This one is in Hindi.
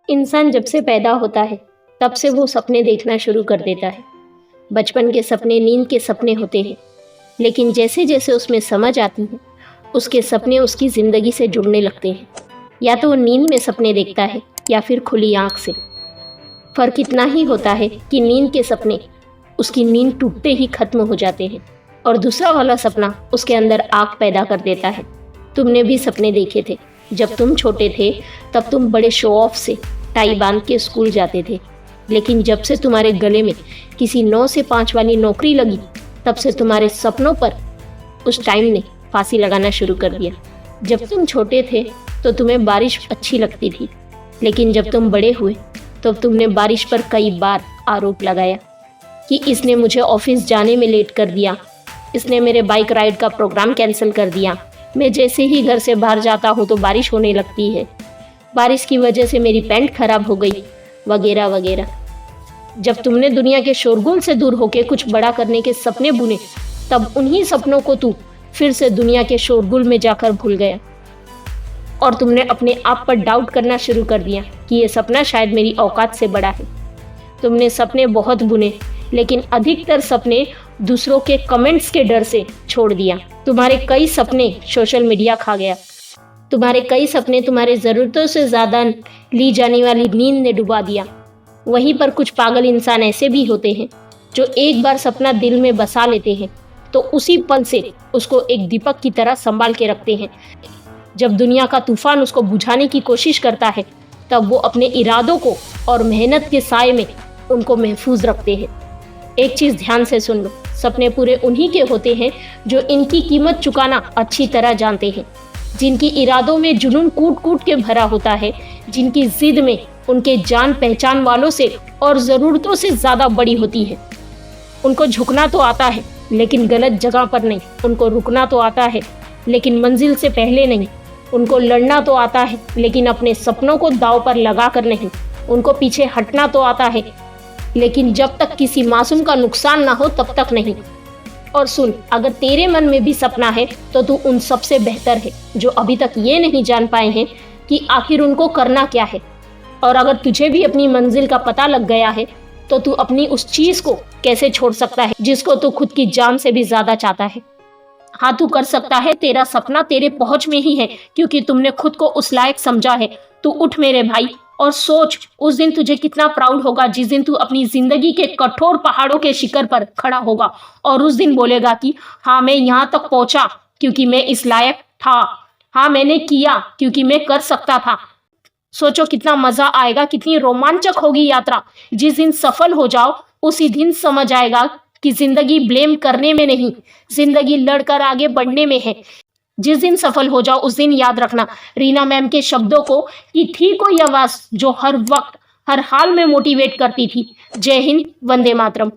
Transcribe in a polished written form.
इंसान जब से पैदा होता है तब से वो सपने देखना शुरू कर देता है। बचपन के सपने नींद के सपने होते हैं, लेकिन जैसे जैसे उसमें समझ आती है उसके सपने उसकी ज़िंदगी से जुड़ने लगते हैं। या तो वो नींद में सपने देखता है या फिर खुली आँख से। फ़र्क इतना ही होता है कि नींद के सपने उसकी नींद टूटते ही खत्म हो जाते हैं और दूसरा वाला सपना उसके अंदर आग पैदा कर देता है। तुमने भी सपने देखे थे। जब तुम छोटे थे तब तुम बड़े शो ऑफ से टाई बांध के स्कूल जाते थे, लेकिन जब से तुम्हारे गले में किसी 9 से 5 वाली नौकरी लगी तब से तुम्हारे सपनों पर उस टाइम ने फांसी लगाना शुरू कर दिया। जब तुम छोटे थे तो तुम्हें बारिश अच्छी लगती थी, लेकिन जब तुम बड़े हुए तो तुमने बारिश पर कई बार आरोप लगाया कि इसने मुझे ऑफिस जाने में लेट कर दिया, इसने मेरे बाइक राइड का प्रोग्राम कैंसिल कर दिया, मैं जैसे ही घर से बाहर जाता हूँ तो बारिश होने लगती है, बारिश की वजह से मेरी पैंट खराब हो गई, वगैरह वगैरह। जब तुमने दुनिया के शोरगुल से दूर होकर कुछ बड़ा करने के सपने बुने तब उन्हीं सपनों को तू फिर से दुनिया के शोरगुल में जाकर भूल गया और तुमने अपने आप पर डाउट करना शुरू कर दिया कि ये सपना शायद मेरी औकात से बड़ा है। तुमने सपने बहुत बुने, लेकिन अधिकतर सपने दूसरों के कमेंट्स के डर से छोड़ दिया। तुम्हारे कई सपने सोशल मीडिया खा गया। तुम्हारे कई सपने तुम्हारे ज़रूरतों से ज़्यादा ली जाने वाली नींद ने डुबा दिया। वहीं पर कुछ पागल इंसान ऐसे भी होते हैं जो एक बार सपना दिल में बसा लेते हैं तो उसी पल से उसको एक दीपक की तरह संभाल के रखते हैं। जब दुनिया का तूफान उसको बुझाने की कोशिश करता है तब वो अपने इरादों को और मेहनत के साए में उनको महफूज रखते हैं। एक चीज़ ध्यान से सुन लो, सपने पूरे उन्हीं के होते हैं जो इनकी कीमत चुकाना अच्छी तरह जानते हैं, जिनकी इरादों में जुनून कूट कूट के भरा होता है, जिनकी जिद में उनके जान पहचान वालों से और ज़रूरतों से ज़्यादा बड़ी होती है। उनको झुकना तो आता है लेकिन गलत जगह पर नहीं, उनको रुकना तो आता है लेकिन मंजिल से पहले नहीं, उनको लड़ना तो आता है लेकिन अपने सपनों को दांव पर लगा कर नहीं, उनको पीछे हटना तो आता है लेकिन जब तक किसी मासूम का नुकसान ना हो तब तक नहीं। और सुन, अगर तेरे मन में भी सपना है तो तू उन सबसे बेहतर है जो अभी तक ये नहीं जान पाए हैं कि आखिर उनको करना क्या है। और अगर तुझे भी अपनी मंजिल का पता लग गया है तो तू अपनी उस चीज़ को कैसे छोड़ सकता है जिसको तू खुद की जान से भी ज़्यादा चाहता है। हाँ, तू कर सकता है। तेरा सपना तेरे पहुँच में ही है क्योंकि तुमने खुद को उस लायक समझा है। तू उठ मेरे भाई और सोच, उस दिन तुझे कितना प्राउड होगा जिस दिन तू अपनी जिंदगी के कठोर पहाड़ों के शिखर पर खड़ा होगा और उस दिन बोलेगा कि हाँ, मैं यहाँ तक पहुँचा क्योंकि मैं इस लायक था, हाँ मैंने किया क्योंकि मैं कर सकता था। सोचो कितना मजा आएगा, कितनी रोमांचक होगी यात्रा। जिस दिन सफल हो जाओ उसी दिन समझ आएगा कि जिंदगी ब्लेम करने में नहीं, जिंदगी लड़कर आगे बढ़ने में है। जिस दिन सफल हो जाओ उस दिन याद रखना रीना मैम के शब्दों को कि थी कोई आवाज जो हर वक्त हर हाल में मोटिवेट करती थी। जय हिंद, वंदे मातरम।